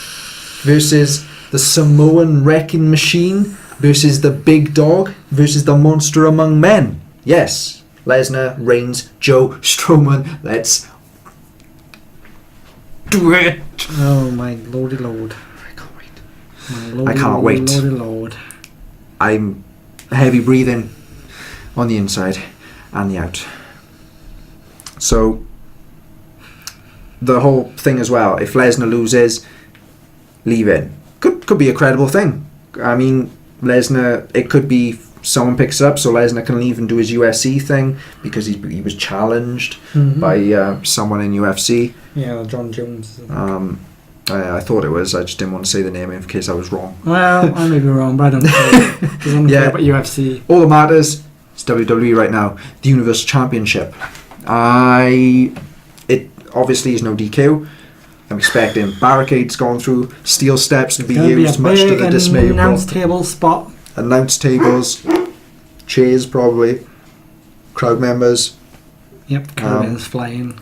versus The Samoan Wrecking Machine versus the Big Dog versus the Monster Among Men. Yes, Lesnar, Reigns, Joe, Strowman. Let's do it. Oh my lordy lord. I can't wait. My lordy, I can't wait. Lordy lord. I'm heavy breathing on the inside and the out. So the whole thing as well, if Lesnar loses, leave it. Could be a credible thing. I mean, Lesnar, it could be someone picks it up so Lesnar can leave and do his UFC thing because he was challenged by someone in UFC. Yeah, John Jones. I thought it was. I just didn't want to say the name in case I was wrong. Well, I may be wrong, but I don't care. Because I don't care about UFC. All that matters is WWE right now. The Universal Championship. It obviously is no DQ. I'm expecting barricades going through, steel steps to be used, much to the dismay of announce table spot. Announce tables, chairs probably, crowd members. Yep, crowd members flying,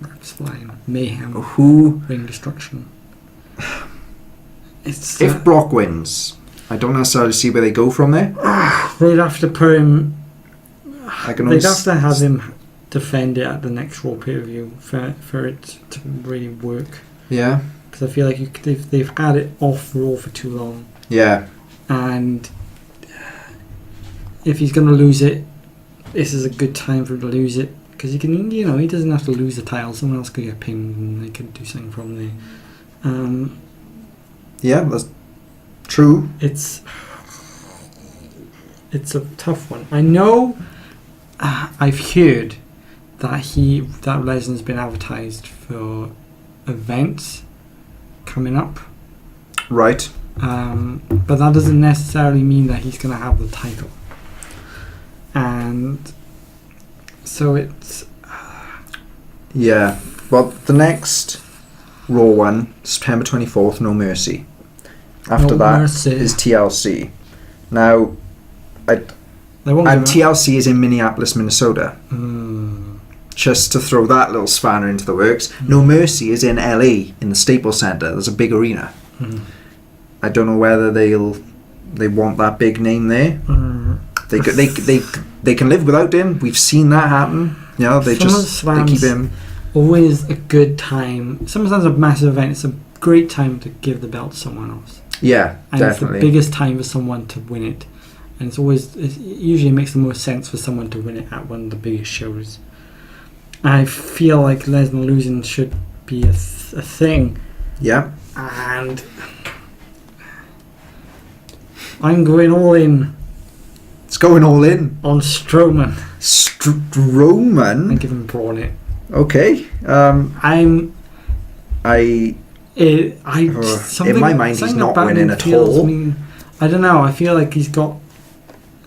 reps flying, mayhem, ring destruction. It's if Brock wins, I don't necessarily see where they go from there. They'd have to put him. They'd have to have him defend it at the next Raw pay-per-view for it to really work. Yeah. Because I feel like they've had it off Raw for too long. Yeah. And if he's going to lose it, this is a good time for him to lose it. Because he can, he doesn't have to lose the title. Someone else could get pinned and they could do something from there. Yeah, that's true. It's a tough one. I know I've heard that Lesnar's been advertised for events coming up. Right. But that doesn't necessarily mean that he's going to have the title. And so it's... yeah. Well, the next Raw one, September 24th, No Mercy. After that is TLC. Now, and TLC is in Minneapolis, Minnesota. Just to throw that little spanner into the works. No Mercy is in LA, in the Staples Center. There's a big arena. I don't know whether they want that big name there. They can live without him. We've seen that happen. They keep him. Always a good time. SummerSlam's a massive event. It's a great time to give the belt to someone else. Yeah, and definitely. It's the biggest time for someone to win it. And it usually makes the most sense for someone to win it at one of the biggest shows. I feel like Lesnar losing should be a thing. Yeah. And I'm going all in. It's going all in. On Strowman. Strowman? I'm giving Braun it. Okay. In my mind, he's not winning at all. I don't know. I feel like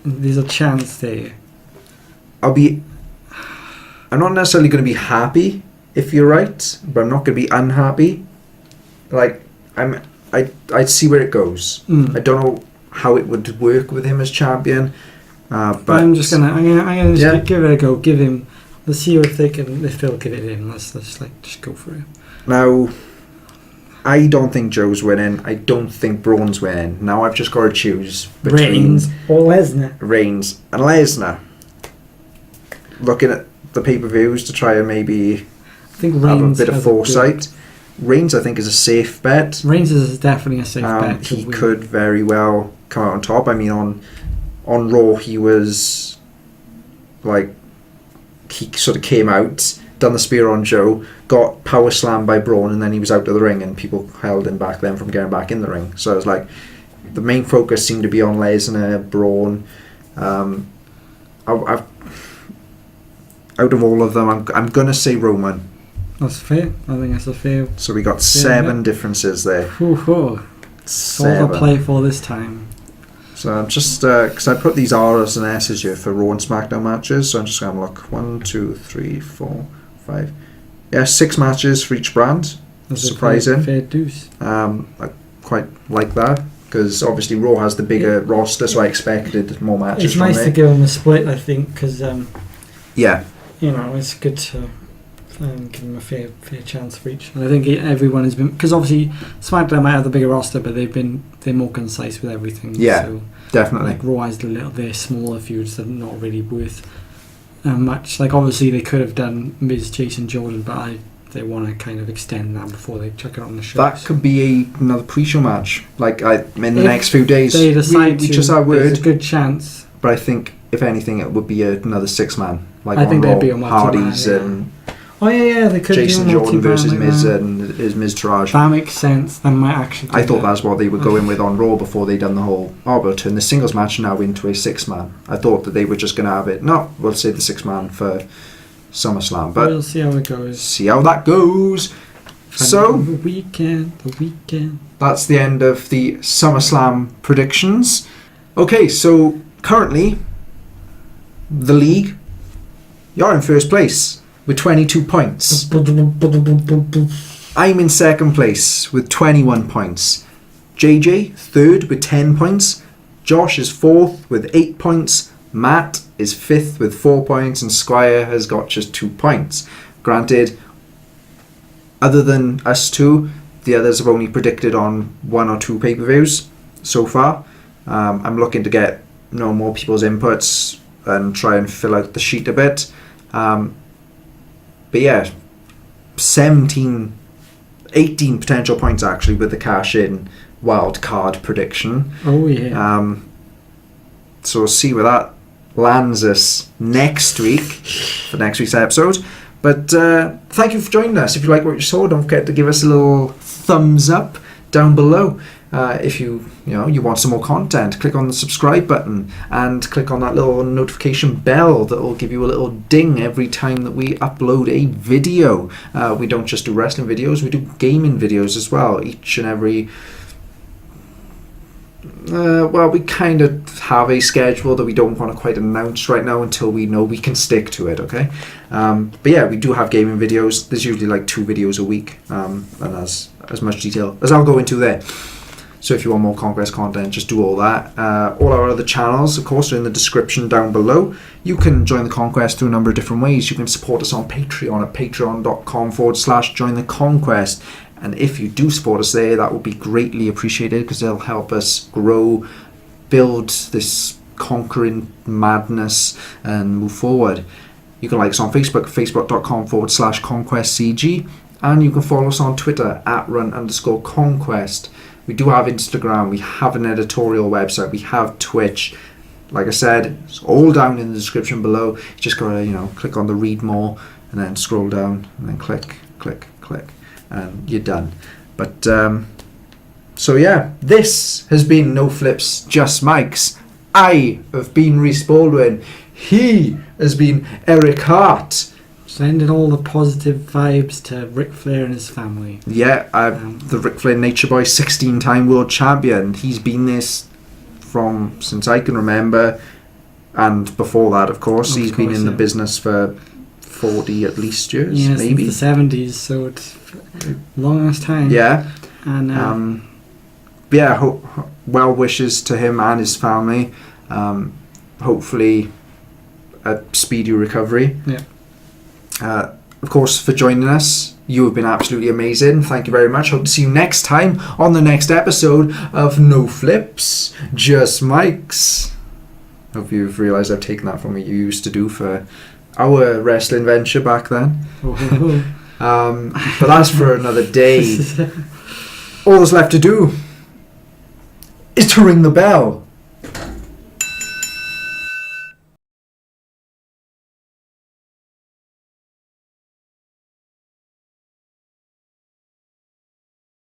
there's a chance there. I'm not necessarily going to be happy if you're right, but I'm not going to be unhappy. Like, I'd see where it goes. I don't know how it would work with him as champion, but I'm gonna just give it a go. Let's see if they'll get it in. Let's just go for it. Now, I don't think Joe's winning. I don't think Braun's winning. Now I've just got to choose between Reigns or Lesnar. Reigns and Lesnar. Looking at the pay-per-views to try and maybe have a bit of foresight. Reigns, I think, is a safe bet. Reigns is definitely a safe bet. He could very well come out on top. I mean, on Raw, he was like, he sort of came out, done the spear on Joe, got power slammed by Braun, and then he was out of the ring, and people held him back then from getting back in the ring. So it was like, the main focus seemed to be on Lesnar, Braun. Out of all of them, I'm gonna say Roman. That's fair. I think that's a fair. So we got 7 differences there. All to play for this time. So I'm just because I put these R's and S's here for Raw and SmackDown matches. So I'm just gonna look 1, 2, 3, 4, 5. Yeah, 6 matches for each brand. That's surprising. Fair deuce. I quite like that because obviously Raw has the bigger roster, so I expected more matches. It's nice to give them a split, I think, because yeah. It's good to give them a fair chance for each. And I think everyone has been, because obviously SmackDown might have the bigger roster, but they're more concise with everything. Yeah, so, definitely. Like Raw has their smaller feuds that are not really worth much. Like obviously they could have done Miz, Jason Jordan, but they want to kind of extend that before they chuck it on the show. That could be another pre-show match. Like in the next few days, they decide we just our word. There's a good chance. But I think if anything, it would be another 6-man. Like I think they'd be a Hardy's multi-man, and they could Jason do a Jordan versus like Miz that. and is Miz Taraj. That makes sense. That might actually. I thought that's what they were going with on Raw before they done the whole. We'll turn the singles match now into a 6-man. I thought that they were just going to have it. No, we'll say the 6-man for SummerSlam, but we'll see how it goes. See how that goes. So the weekend. That's the end of the SummerSlam predictions. Okay, so currently the league, you're in first place with 22 points. I'm in second place with 21 points. JJ third with 10 points. Josh is fourth with 8 points. Matt is fifth with 4 points, and Squire has got just 2 points. Granted, other than us two, the others have only predicted on 1 or 2 pay-per-views so far. I'm looking to get more people's inputs and try and fill out the sheet a bit. But yeah, 18 potential points actually with the cash-in wild card prediction. Oh yeah. So we'll see where that lands us next week for next week's episode. But thank you for joining us. If you like what you saw, don't forget to give us a little thumbs up down below. If you want some more content, click on the subscribe button and click on that little notification bell that will give you a little ding every time that we upload a video. We don't just do wrestling videos, we do gaming videos as well. Each and every we kind of have a schedule that we don't want to quite announce right now until we know we can stick to it, okay? But yeah, we do have gaming videos. There's usually like 2 videos a week, and as much detail as I'll go into there. So if you want more Conquest content, just do all that. All our other channels, of course, are in the description down below. You can join the Conquest through a number of different ways. You can support us on Patreon at patreon.com/join the Conquest. And if you do support us there, that would be greatly appreciated because they'll help us grow, build this conquering madness and move forward. You can like us on Facebook, facebook.com/conquestcg. And you can follow us on Twitter at @run_conquest. We do have Instagram, we have an editorial website, we have Twitch. Like I said, it's all down in the description below. You just gotta, click on the read more and then scroll down and then click, and you're done. But so yeah, this has been No Flips, Just Mics. I have been Rhys Baldwin. He has been Eric Hart. Sending all the positive vibes to Ric Flair and his family. Yeah, the Ric Flair Nature Boy, 16-time world champion. He's been this since I can remember, and before that, of course. He's been in the business for 40 at least years, maybe. Since the 70s, so it's a long ass time. Yeah. And well wishes to him and his family. Hopefully a speedy recovery. Yeah. Of course, for joining us, you have been absolutely amazing. Thank you very much. Hope to see you next time on the next episode of No Flips, Just Mics. Hope you've realised I've taken that from what you used to do for our wrestling venture back then. But that's for another day. All that's left to do is to ring the bell.